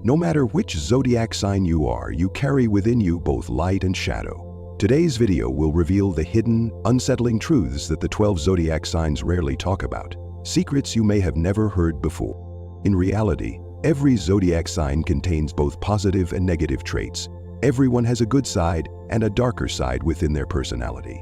No matter which zodiac sign you are, you carry within you both light and shadow. Today's video will reveal the hidden, unsettling truths that the 12 zodiac signs rarely talk about, secrets you may have never heard before. In reality, every zodiac sign contains both positive and negative traits. Everyone has a good side and a darker side within their personality.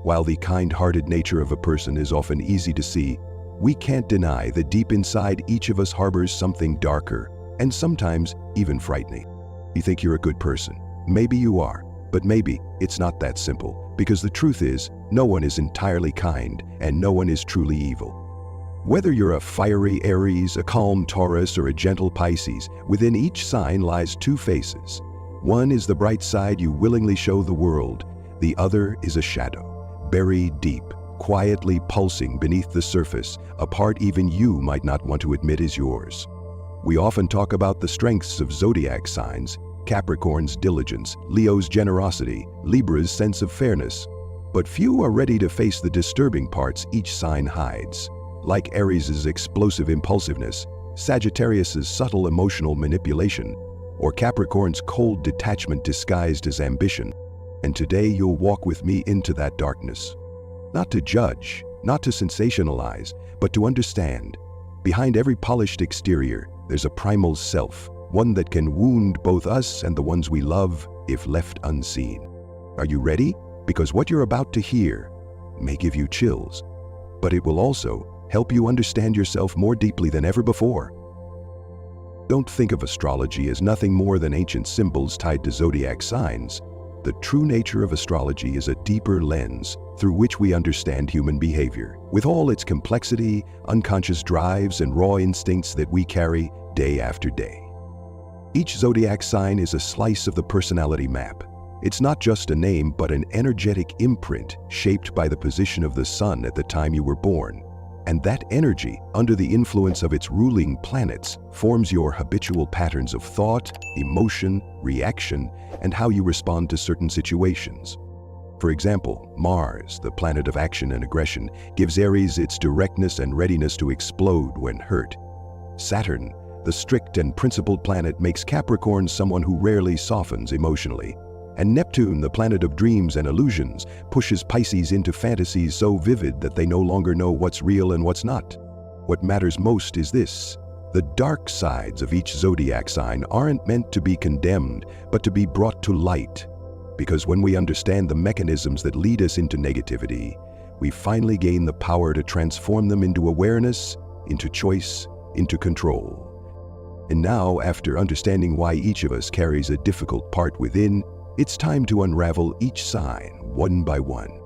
While the kind-hearted nature of a person is often easy to see, we can't deny that deep inside each of us harbors something darker and sometimes even frightening. You think you're a good person. Maybe you are, but maybe it's not that simple, because the truth is, no one is entirely kind and no one is truly evil. Whether you're a fiery Aries, a calm Taurus, or a gentle Pisces, within each sign lies two faces. One is the bright side you willingly show the world. The other is a shadow, buried deep, quietly pulsing beneath the surface, a part even you might not want to admit is yours. We often talk about the strengths of zodiac signs: Capricorn's diligence, Leo's generosity, Libra's sense of fairness. But few are ready to face the disturbing parts each sign hides. Like Aries' explosive impulsiveness, Sagittarius' subtle emotional manipulation, or Capricorn's cold detachment disguised as ambition. And today you'll walk with me into that darkness. Not to judge, not to sensationalize, but to understand. Behind every polished exterior, there's a primal self, one that can wound both us and the ones we love if left unseen. Are you ready? Because what you're about to hear may give you chills, but it will also help you understand yourself more deeply than ever before. Don't think of astrology as nothing more than ancient symbols tied to zodiac signs. The true nature of astrology is a deeper lens through which we understand human behavior, with all its complexity, unconscious drives, and raw instincts that we carry day after day. Each zodiac sign is a slice of the personality map. It's not just a name, but an energetic imprint shaped by the position of the sun at the time you were born. And that energy, under the influence of its ruling planets, forms your habitual patterns of thought, emotion, reaction, and how you respond to certain situations. For example, Mars, the planet of action and aggression, gives Aries its directness and readiness to explode when hurt. Saturn, the strict and principled planet, makes Capricorn someone who rarely softens emotionally. And Neptune, the planet of dreams and illusions, pushes Pisces into fantasies so vivid that they no longer know what's real and what's not. What matters most is this: the dark sides of each zodiac sign aren't meant to be condemned, but to be brought to light. Because when we understand the mechanisms that lead us into negativity, we finally gain the power to transform them into awareness, into choice, into control. And now, after understanding why each of us carries a difficult part within, it's time to unravel each sign one by one.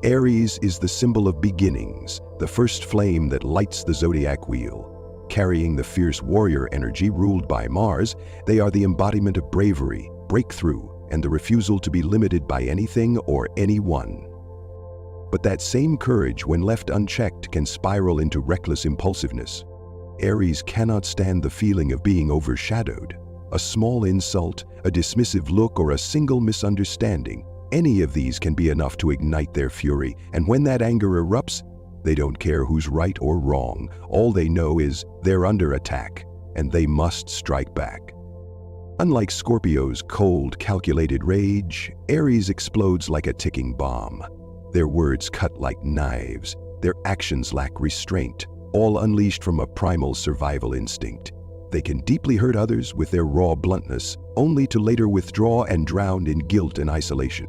Aries is the symbol of beginnings, the first flame that lights the zodiac wheel. Carrying the fierce warrior energy ruled by Mars, they are the embodiment of bravery, breakthrough, and the refusal to be limited by anything or anyone. But that same courage, when left unchecked, can spiral into reckless impulsiveness. Aries cannot stand the feeling of being overshadowed. A small insult, a dismissive look, or a single misunderstanding, any of these can be enough to ignite their fury, and when that anger erupts, they don't care who's right or wrong. All they know is they're under attack, and they must strike back. Unlike Scorpio's cold, calculated rage, Aries explodes like a ticking bomb. Their words cut like knives, their actions lack restraint, all unleashed from a primal survival instinct. They can deeply hurt others with their raw bluntness, only to later withdraw and drown in guilt and isolation.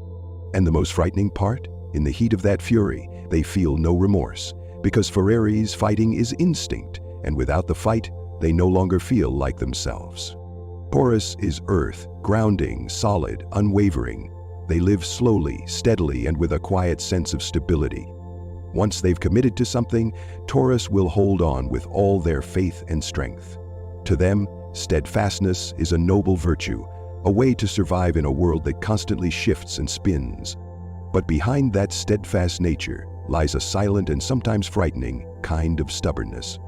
And the most frightening part? In the heat of that fury, they feel no remorse, because for Aries, fighting is instinct, and without the fight, they no longer feel like themselves. Taurus is earth, grounding, solid, unwavering. They live slowly, steadily, and with a quiet sense of stability. Once they've committed to something, Taurus will hold on with all their faith and strength. To them, steadfastness is a noble virtue, a way to survive in a world that constantly shifts and spins. But behind that steadfast nature lies a silent and sometimes frightening kind of stubbornness.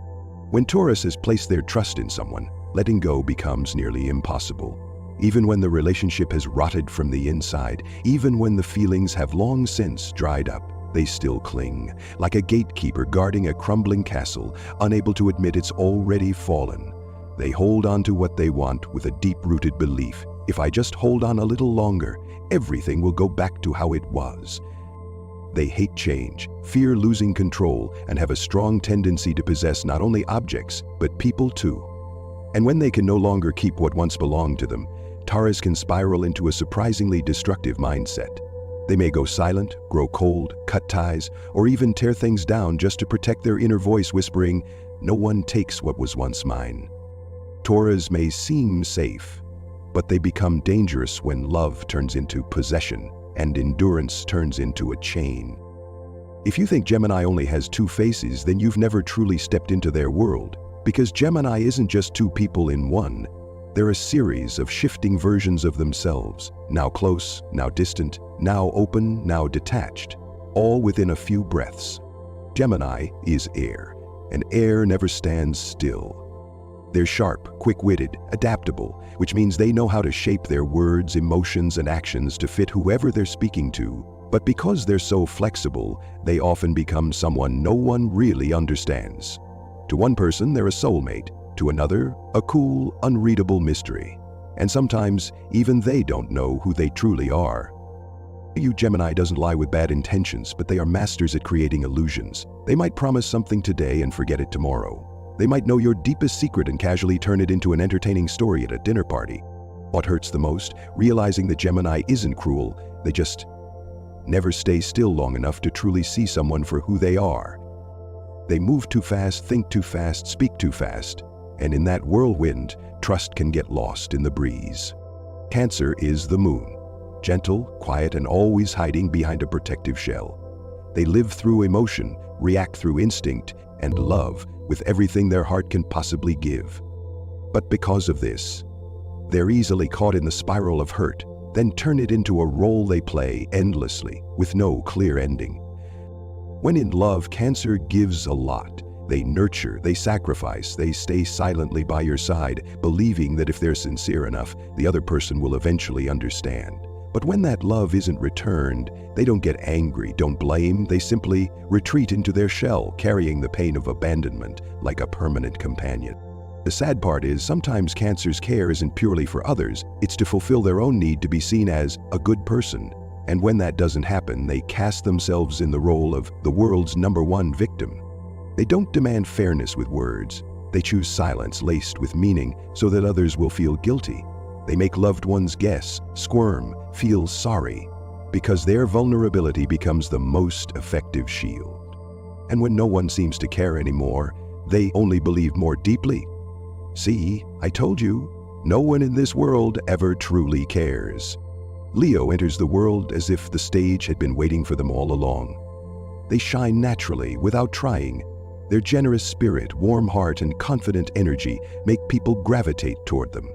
When Taurus has placed their trust in someone, letting go becomes nearly impossible. Even when the relationship has rotted from the inside, even when the feelings have long since dried up, they still cling, like a gatekeeper guarding a crumbling castle, unable to admit it's already fallen. They hold on to what they want with a deep-rooted belief. If I just hold on a little longer, everything will go back to how it was. They hate change, fear losing control, and have a strong tendency to possess not only objects, but people too. And when they can no longer keep what once belonged to them, Taurus can spiral into a surprisingly destructive mindset. They may go silent, grow cold, cut ties, or even tear things down just to protect their inner voice whispering, "No one takes what was once mine." Taurus may seem safe, but they become dangerous when love turns into possession and endurance turns into a chain. If you think Gemini only has two faces, then you've never truly stepped into their world, because Gemini isn't just two people in one. They're a series of shifting versions of themselves, now close, now distant, now open, now detached, all within a few breaths. Gemini is air, and air never stands still. They're sharp, quick-witted, adaptable, which means they know how to shape their words, emotions, and actions to fit whoever they're speaking to. But because they're so flexible, they often become someone no one really understands. To one person, they're a soulmate. To another, a cool, unreadable mystery. And sometimes, even they don't know who they truly are. Gemini doesn't lie with bad intentions, but they are masters at creating illusions. They might promise something today and forget it tomorrow. They might know your deepest secret and casually turn it into an entertaining story at a dinner party. What hurts the most? Realizing that Gemini isn't cruel, they just never stay still long enough to truly see someone for who they are. They move too fast, think too fast, speak too fast. And in that whirlwind, trust can get lost in the breeze. Cancer is the moon. Gentle, quiet, and always hiding behind a protective shell. They live through emotion, react through instinct, and love with everything their heart can possibly give. But because of this, they're easily caught in the spiral of hurt, then turn it into a role they play endlessly, with no clear ending. When in love, Cancer gives a lot. They nurture, they sacrifice, they stay silently by your side, believing that if they're sincere enough, the other person will eventually understand. But when that love isn't returned, they don't get angry, don't blame, they simply retreat into their shell, carrying the pain of abandonment like a permanent companion. The sad part is sometimes Cancer's care isn't purely for others, it's to fulfill their own need to be seen as a good person. And when that doesn't happen, they cast themselves in the role of the world's #1 victim. They don't demand fairness with words. They choose silence laced with meaning so that others will feel guilty. They make loved ones guess, squirm, feel sorry, because their vulnerability becomes the most effective shield. And when no one seems to care anymore, they only believe more deeply. See, I told you, no one in this world ever truly cares. Leo enters the world as if the stage had been waiting for them all along. They shine naturally, without trying. Their generous spirit, warm heart, and confident energy make people gravitate toward them.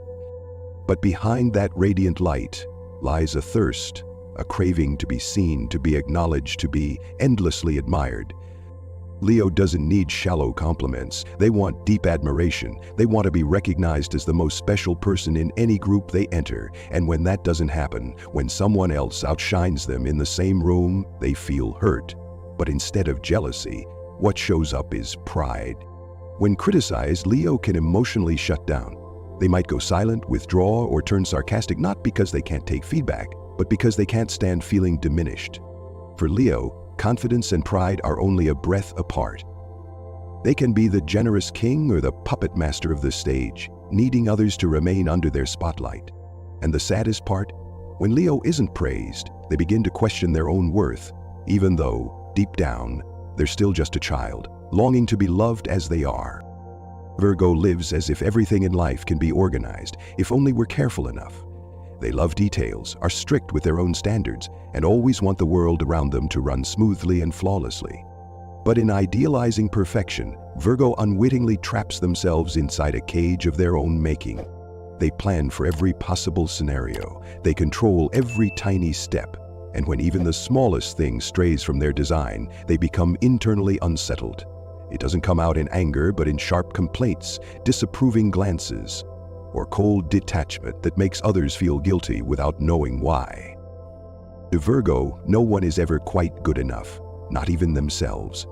But behind that radiant light lies a thirst, a craving to be seen, to be acknowledged, to be endlessly admired. Leo doesn't need shallow compliments. They want deep admiration. They want to be recognized as the most special person in any group they enter. And when that doesn't happen, when someone else outshines them in the same room, they feel hurt. But instead of jealousy, what shows up is pride. When criticized, Leo can emotionally shut down. They might go silent, withdraw, or turn sarcastic, not because they can't take feedback, but because they can't stand feeling diminished. For Leo, confidence and pride are only a breath apart. They can be the generous king or the puppet master of the stage, needing others to remain under their spotlight. And the saddest part? When Leo isn't praised, they begin to question their own worth, even though, deep down, they're still just a child, longing to be loved as they are. Virgo lives as if everything in life can be organized, if only we're careful enough. They love details, are strict with their own standards, and always want the world around them to run smoothly and flawlessly. But in idealizing perfection, Virgo unwittingly traps themselves inside a cage of their own making. They plan for every possible scenario. They control every tiny step. And when even the smallest thing strays from their design, they become internally unsettled. It doesn't come out in anger, but in sharp complaints, disapproving glances, or cold detachment that makes others feel guilty without knowing why. To Virgo, no one is ever quite good enough, not even themselves.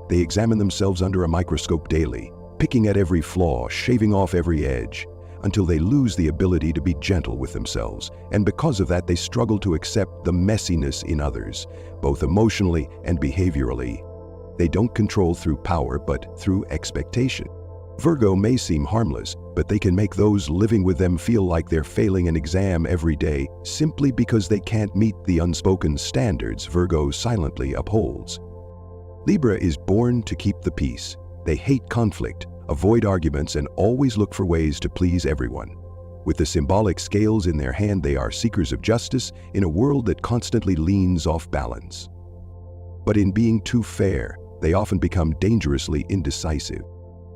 They examine themselves under a microscope daily, picking at every flaw, shaving off every edge, until they lose the ability to be gentle with themselves, and because of that they struggle to accept the messiness in others, both emotionally and behaviorally. They don't control through power, but through expectation. Virgo may seem harmless, but they can make those living with them feel like they're failing an exam every day simply because they can't meet the unspoken standards Virgo silently upholds. Libra is born to keep the peace. They hate conflict, avoid arguments, and always look for ways to please everyone. With the symbolic scales in their hand, they are seekers of justice in a world that constantly leans off balance. But in being too fair, they often become dangerously indecisive.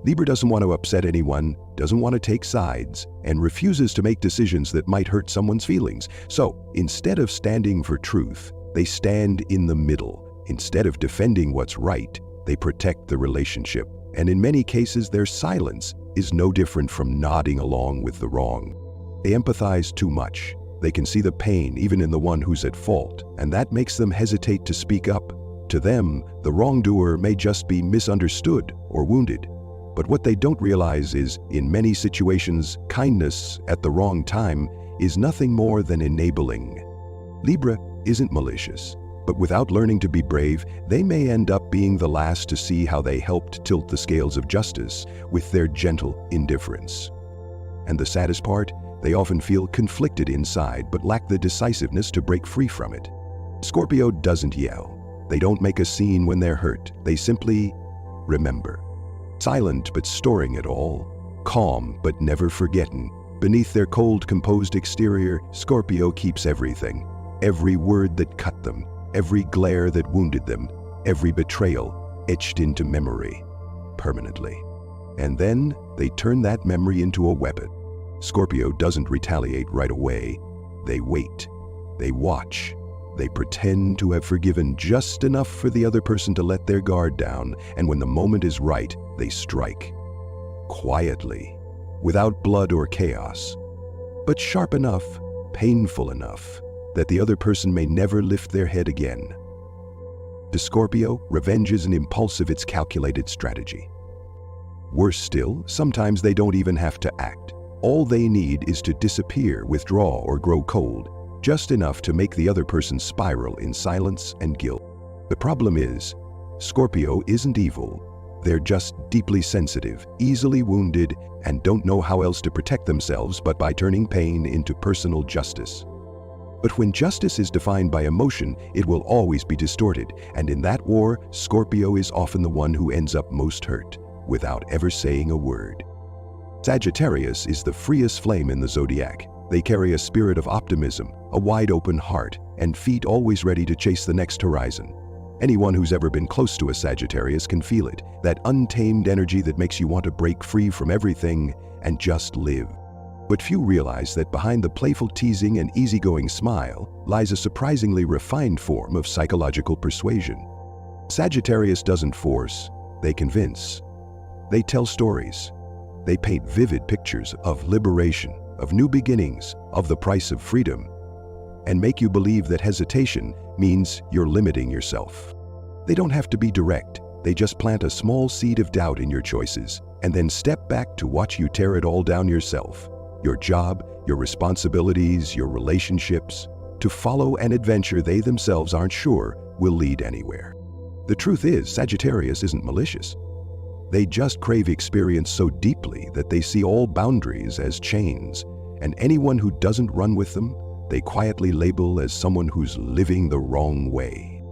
Libra doesn't want to upset anyone, doesn't want to take sides, and refuses to make decisions that might hurt someone's feelings. So, instead of standing for truth, they stand in the middle. Instead of defending what's right, they protect the relationship. And in many cases, their silence is no different from nodding along with the wrong. They empathize too much. They can see the pain even in the one who's at fault, and that makes them hesitate to speak up. To them, the wrongdoer may just be misunderstood or wounded. But what they don't realize is, in many situations, kindness at the wrong time is nothing more than enabling. Libra isn't malicious, but without learning to be brave, they may end up being the last to see how they helped tilt the scales of justice with their gentle indifference. And the saddest part, they often feel conflicted inside but lack the decisiveness to break free from it. Scorpio doesn't yell. They don't make a scene when they're hurt. They simply remember. Silent but storing it all, calm but never forgetting. Beneath their cold, composed exterior, Scorpio keeps everything. Every word that cut them, every glare that wounded them, every betrayal etched into memory, permanently. And then they turn that memory into a weapon. Scorpio doesn't retaliate right away. They wait. They watch. They pretend to have forgiven just enough for the other person to let their guard down, and when the moment is right, they strike. Quietly, without blood or chaos, but sharp enough, painful enough, that the other person may never lift their head again. To Scorpio, revenge isn't impulsive, it's calculated strategy. Worse still, sometimes they don't even have to act. All they need is to disappear, withdraw, or grow cold, just enough to make the other person spiral in silence and guilt. The problem is, Scorpio isn't evil. They're just deeply sensitive, easily wounded, and don't know how else to protect themselves but by turning pain into personal justice. But when justice is defined by emotion, it will always be distorted, and in that war, Scorpio is often the one who ends up most hurt, without ever saying a word. Sagittarius is the freest flame in the zodiac. They carry a spirit of optimism, a wide-open heart, and feet always ready to chase the next horizon. Anyone who's ever been close to a Sagittarius can feel it, that untamed energy that makes you want to break free from everything and just live. But few realize that behind the playful teasing and easygoing smile lies a surprisingly refined form of psychological persuasion. Sagittarius doesn't force, they convince. They tell stories. They paint vivid pictures of liberation, of new beginnings, of the price of freedom, and make you believe that hesitation means you're limiting yourself. They don't have to be direct. They just plant a small seed of doubt in your choices and then step back to watch you tear it all down yourself. Your job, your responsibilities, your relationships, to follow an adventure they themselves aren't sure will lead anywhere. The truth is, Sagittarius isn't malicious. They just crave experience so deeply that they see all boundaries as chains, and anyone who doesn't run with them, they quietly label as someone who's living the wrong way.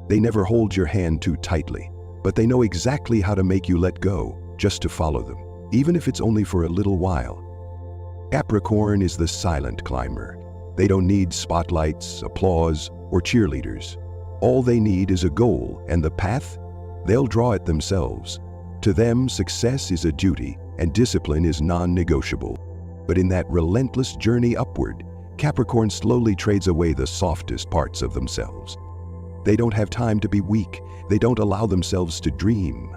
They never hold your hand too tightly, but they know exactly how to make you let go just to follow them, even if it's only for a little while. Capricorn is the silent climber. They don't need spotlights, applause, or cheerleaders. All they need is a goal, and the path, they'll draw it themselves. To them, success is a duty, and discipline is non-negotiable. But in that relentless journey upward, Capricorn slowly trades away the softest parts of themselves. They don't have time to be weak. They don't allow themselves to dream.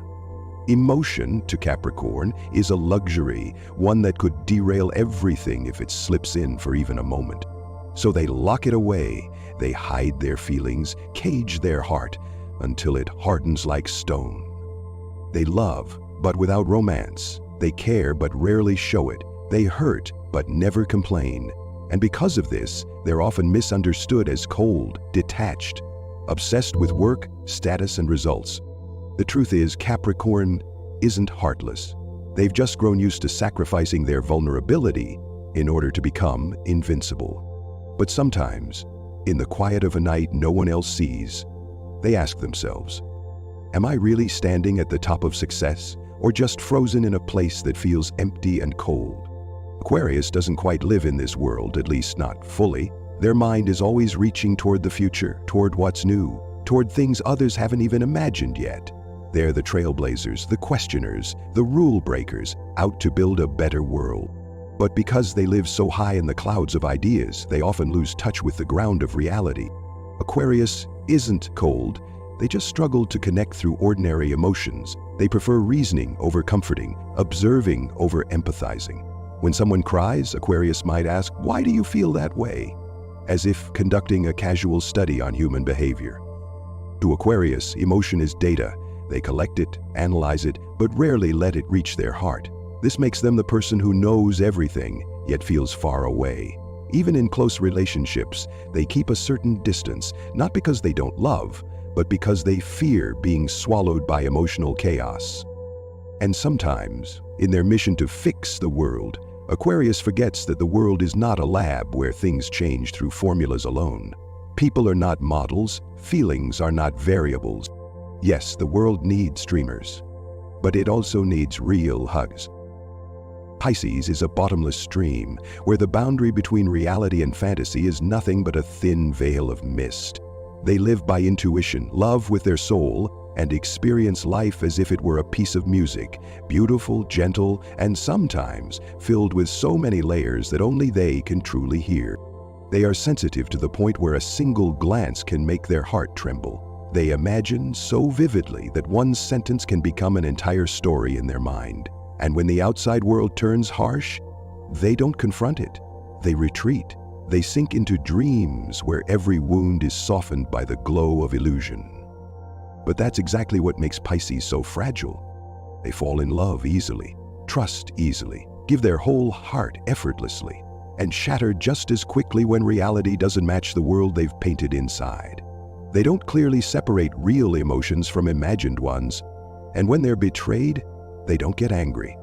Emotion, to Capricorn, is a luxury, one that could derail everything if it slips in for even a moment. So they lock it away. They hide their feelings, cage their heart, until it hardens like stone. They love, but without romance. They care but rarely show it. They hurt but never complain. And because of this, they're often misunderstood as cold, detached, obsessed with work, status, and results. The truth is, Capricorn isn't heartless. They've just grown used to sacrificing their vulnerability in order to become invincible. But sometimes, in the quiet of a night no one else sees, they ask themselves, am I really standing at the top of success, or just frozen in a place that feels empty and cold? Aquarius doesn't quite live in this world, at least not fully. Their mind is always reaching toward the future, toward what's new, toward things others haven't even imagined yet. They're the trailblazers, the questioners, the rule breakers, out to build a better world. But because they live so high in the clouds of ideas, they often lose touch with the ground of reality. Aquarius isn't cold, they just struggle to connect through ordinary emotions. They prefer reasoning over comforting, observing over empathizing. When someone cries, Aquarius might ask, "Why do you feel that way?" As if conducting a casual study on human behavior. To Aquarius, emotion is data. They collect it, analyze it, but rarely let it reach their heart. This makes them the person who knows everything, yet feels far away. Even in close relationships, they keep a certain distance, not because they don't love, but because they fear being swallowed by emotional chaos. And sometimes, in their mission to fix the world, Aquarius forgets that the world is not a lab where things change through formulas alone. People are not models, feelings are not variables. Yes, the world needs dreamers, but it also needs real hugs. Pisces is a bottomless stream, where the boundary between reality and fantasy is nothing but a thin veil of mist. They live by intuition, love with their soul, and experience life as if it were a piece of music, beautiful, gentle, and sometimes filled with so many layers that only they can truly hear. They are sensitive to the point where a single glance can make their heart tremble. They imagine so vividly that one sentence can become an entire story in their mind. And when the outside world turns harsh, they don't confront it. They retreat. They sink into dreams where every wound is softened by the glow of illusion. But that's exactly what makes Pisces so fragile. They fall in love easily, trust easily, give their whole heart effortlessly, and shatter just as quickly when reality doesn't match the world they've painted inside. They don't clearly separate real emotions from imagined ones, and when they're betrayed, they don't get angry.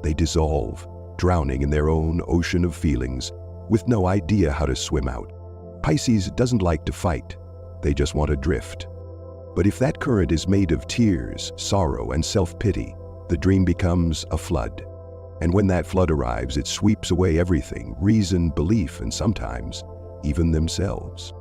They dissolve, drowning in their own ocean of feelings, with no idea how to swim out. Pisces doesn't like to fight, they just want to drift. But if that current is made of tears, sorrow, and self-pity, the dream becomes a flood. And when that flood arrives, it sweeps away everything, reason, belief, and sometimes even themselves.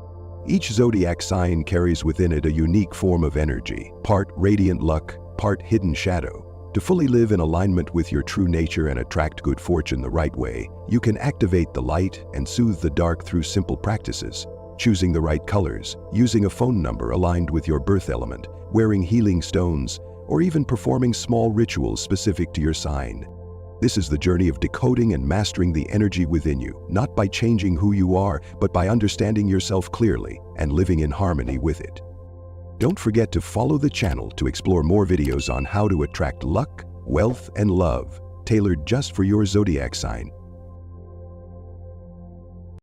Each zodiac sign carries within it a unique form of energy, part radiant luck, part hidden shadow. To fully live in alignment with your true nature and attract good fortune the right way, you can activate the light and soothe the dark through simple practices. Choosing the right colors, using a phone number aligned with your birth element, wearing healing stones, or even performing small rituals specific to your sign. This is the journey of decoding and mastering the energy within you, not by changing who you are, but by understanding yourself clearly and living in harmony with it. Don't forget to follow the channel to explore more videos on how to attract luck, wealth, and love, tailored just for your zodiac sign.